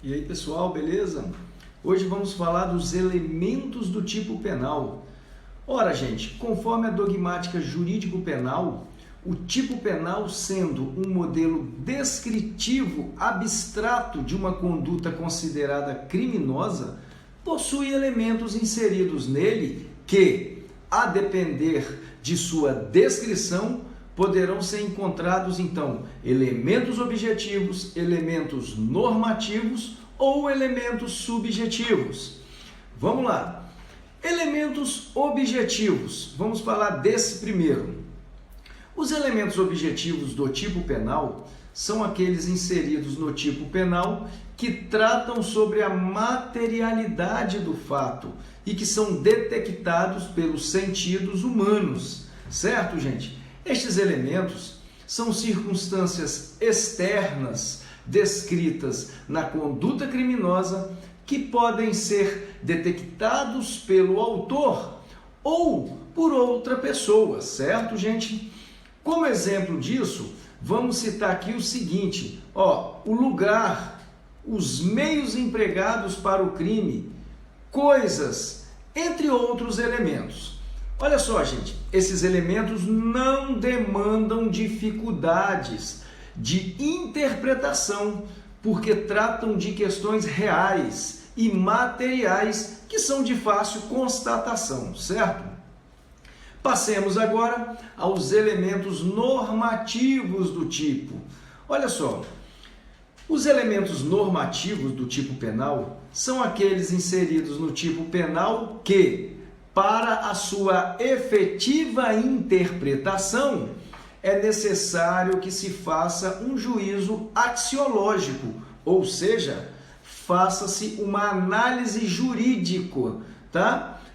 E aí pessoal, beleza? Hoje vamos falar dos elementos do tipo penal. Ora gente, conforme a dogmática jurídico-penal, o tipo penal sendo um modelo descritivo abstrato de uma conduta considerada criminosa, possui elementos inseridos nele que, a depender de sua descrição, poderão ser encontrados, então, elementos objetivos, elementos normativos ou elementos subjetivos. Vamos lá. Elementos objetivos. Vamos falar desse primeiro. Os elementos objetivos do tipo penal são aqueles inseridos no tipo penal que tratam sobre a materialidade do fato e que são detectados pelos sentidos humanos. Certo, gente? Estes elementos são circunstâncias externas descritas na conduta criminosa que podem ser detectados pelo autor ou por outra pessoa, certo, gente? Como exemplo disso, vamos citar aqui o seguinte, o lugar, os meios empregados para o crime, coisas, entre outros elementos. Olha só, gente, esses elementos não demandam dificuldades de interpretação, porque tratam de questões reais e materiais que são de fácil constatação, certo? Passemos agora aos elementos normativos do tipo. Olha só, os elementos normativos do tipo penal são aqueles inseridos no tipo penal que, para a sua efetiva interpretação, é necessário que se faça um juízo axiológico, ou seja, faça-se uma análise jurídica,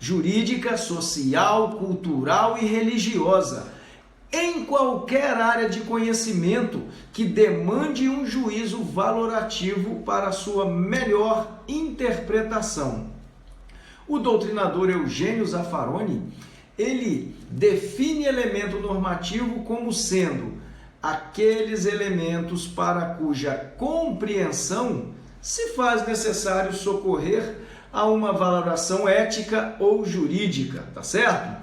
jurídica, social, cultural e religiosa, em qualquer área de conhecimento que demande um juízo valorativo para a sua melhor interpretação. O doutrinador Eugênio Zaffaroni, ele define elemento normativo como sendo aqueles elementos para cuja compreensão se faz necessário socorrer a uma valoração ética ou jurídica, tá certo?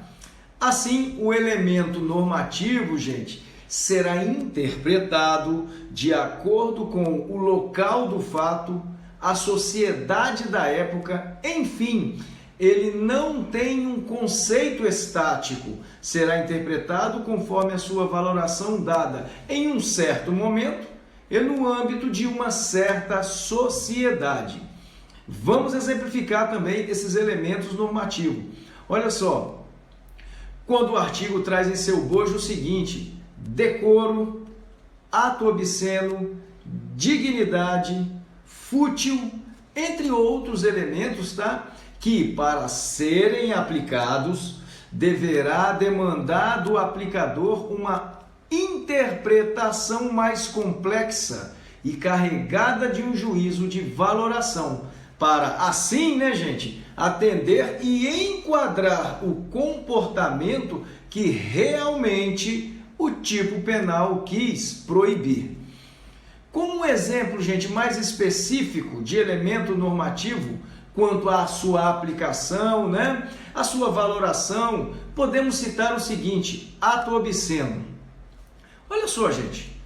Assim, o elemento normativo, gente, será interpretado de acordo com o local do fato, a sociedade da época, enfim, ele não tem um conceito estático, será interpretado conforme a sua valoração dada em um certo momento e no âmbito de uma certa sociedade. Vamos exemplificar também esses elementos normativos. Olha só, quando o artigo traz em seu bojo o seguinte: decoro, ato obsceno, dignidade, fútil, entre outros elementos, que para serem aplicados deverá demandar do aplicador uma interpretação mais complexa e carregada de um juízo de valoração, para assim, gente, atender e enquadrar o comportamento que realmente o tipo penal quis proibir. Como um exemplo, gente, mais específico de elemento normativo quanto à sua aplicação, a sua valoração, podemos citar o seguinte: ato obsceno. Olha só, gente,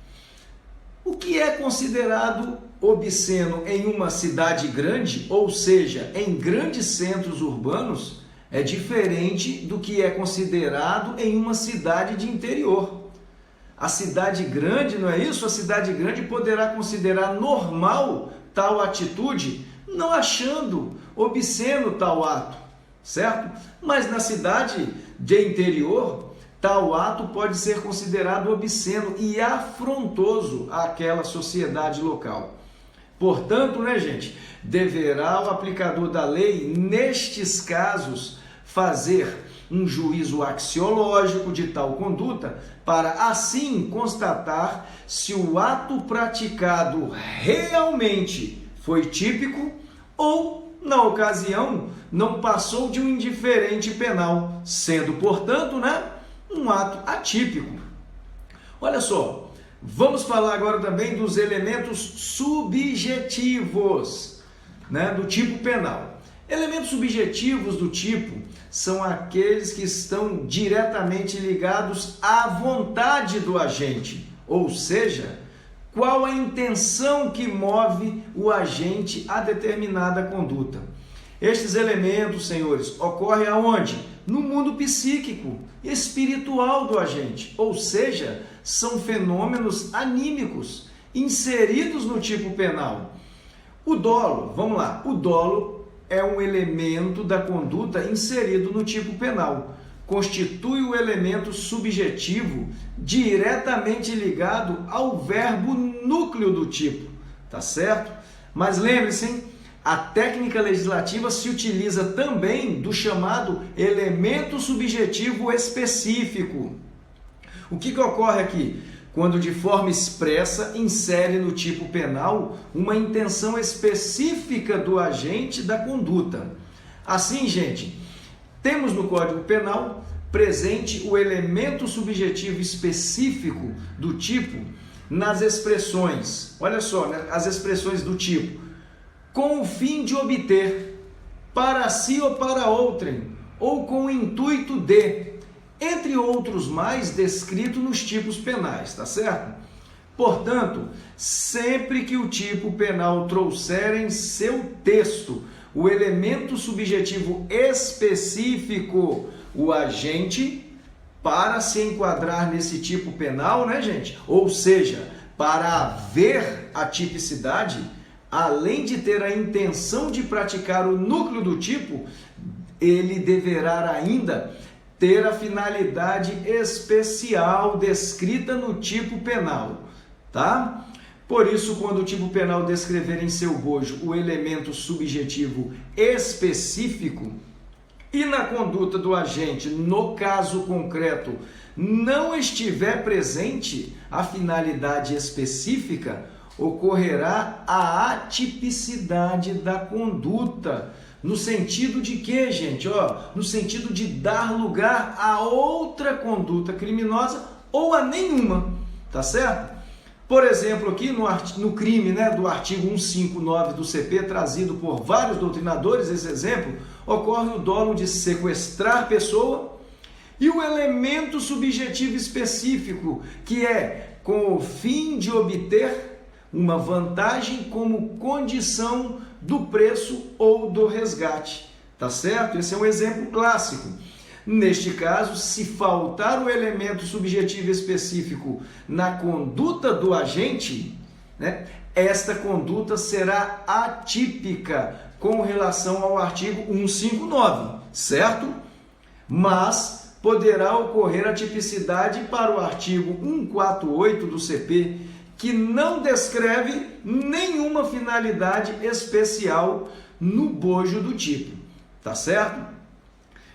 o que é considerado obsceno em uma cidade grande, ou seja, em grandes centros urbanos, é diferente do que é considerado em uma cidade de interior. A cidade grande, não é isso? A cidade grande poderá considerar normal tal atitude, não achando obsceno tal ato, certo? Mas na cidade de interior, tal ato pode ser considerado obsceno e afrontoso àquela sociedade local. Portanto, gente, deverá o aplicador da lei, nestes casos, fazer um juízo axiológico de tal conduta, para assim constatar se o ato praticado realmente foi típico ou, na ocasião, não passou de um indiferente penal, sendo, portanto, um ato atípico. Olha só, vamos falar agora também dos elementos subjetivos. né, do tipo penal. Elementos subjetivos do tipo são aqueles que estão diretamente ligados à vontade do agente, ou seja, qual a intenção que move o agente a determinada conduta. Estes elementos, senhores, ocorrem aonde? No mundo psíquico, espiritual do agente, ou seja, são fenômenos anímicos inseridos no tipo penal. O dolo, vamos lá, o dolo é um elemento da conduta inserido no tipo penal. Constitui o elemento subjetivo diretamente ligado ao verbo núcleo do tipo, tá certo? Mas lembre-se, a técnica legislativa se utiliza também do chamado elemento subjetivo específico. O que ocorre aqui? Quando de forma expressa insere no tipo penal uma intenção específica do agente da conduta. Assim, gente, temos no Código Penal presente o elemento subjetivo específico do tipo nas expressões. Olha só, né? As expressões do tipo com o fim de obter, para si ou para outrem, ou com o intuito de, entre outros mais descritos nos tipos penais, tá certo? Portanto, sempre que o tipo penal trouxer em seu texto o elemento subjetivo específico, o agente, para se enquadrar nesse tipo penal, né, gente? Ou seja, para haver a tipicidade, além de ter a intenção de praticar o núcleo do tipo, ele deverá ainda ter a finalidade especial descrita no tipo penal, tá? Por isso, quando o tipo penal descrever em seu bojo o elemento subjetivo específico e na conduta do agente, no caso concreto, não estiver presente a finalidade específica, ocorrerá a atipicidade da conduta. No sentido de quê, gente? No sentido de dar lugar a outra conduta criminosa ou a nenhuma, tá certo? Por exemplo, aqui no crime, né, do artigo 159 do CP, trazido por vários doutrinadores, esse exemplo, ocorre o dolo de sequestrar pessoa e o elemento subjetivo específico, que é com o fim de obter uma vantagem como condição do preço ou do resgate, tá certo? Esse é um exemplo clássico. Neste caso, se faltar o elemento subjetivo específico na conduta do agente, né, esta conduta será atípica com relação ao artigo 159, certo? Mas poderá ocorrer a tipicidade para o artigo 148 do CP, que não descreve nenhuma finalidade especial no bojo do tipo, tá certo?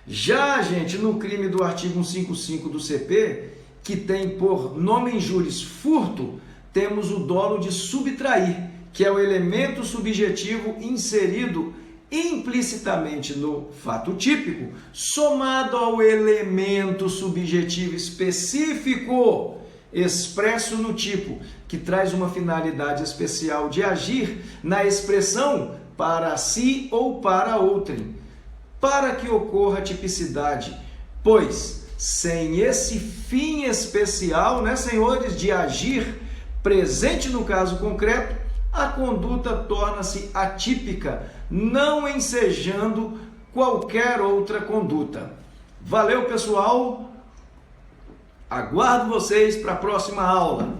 Já, gente, no crime do artigo 155 do CP, que tem por nome injúris furto, temos o dolo de subtrair, que é o elemento subjetivo inserido implicitamente no fato típico, somado ao elemento subjetivo específico expresso no tipo, que traz uma finalidade especial de agir na expressão para si ou para outrem, para que ocorra a tipicidade, pois sem esse fim especial, né, senhores, de agir presente no caso concreto, a conduta torna-se atípica, não ensejando qualquer outra conduta. Valeu, pessoal! Aguardo vocês para a próxima aula.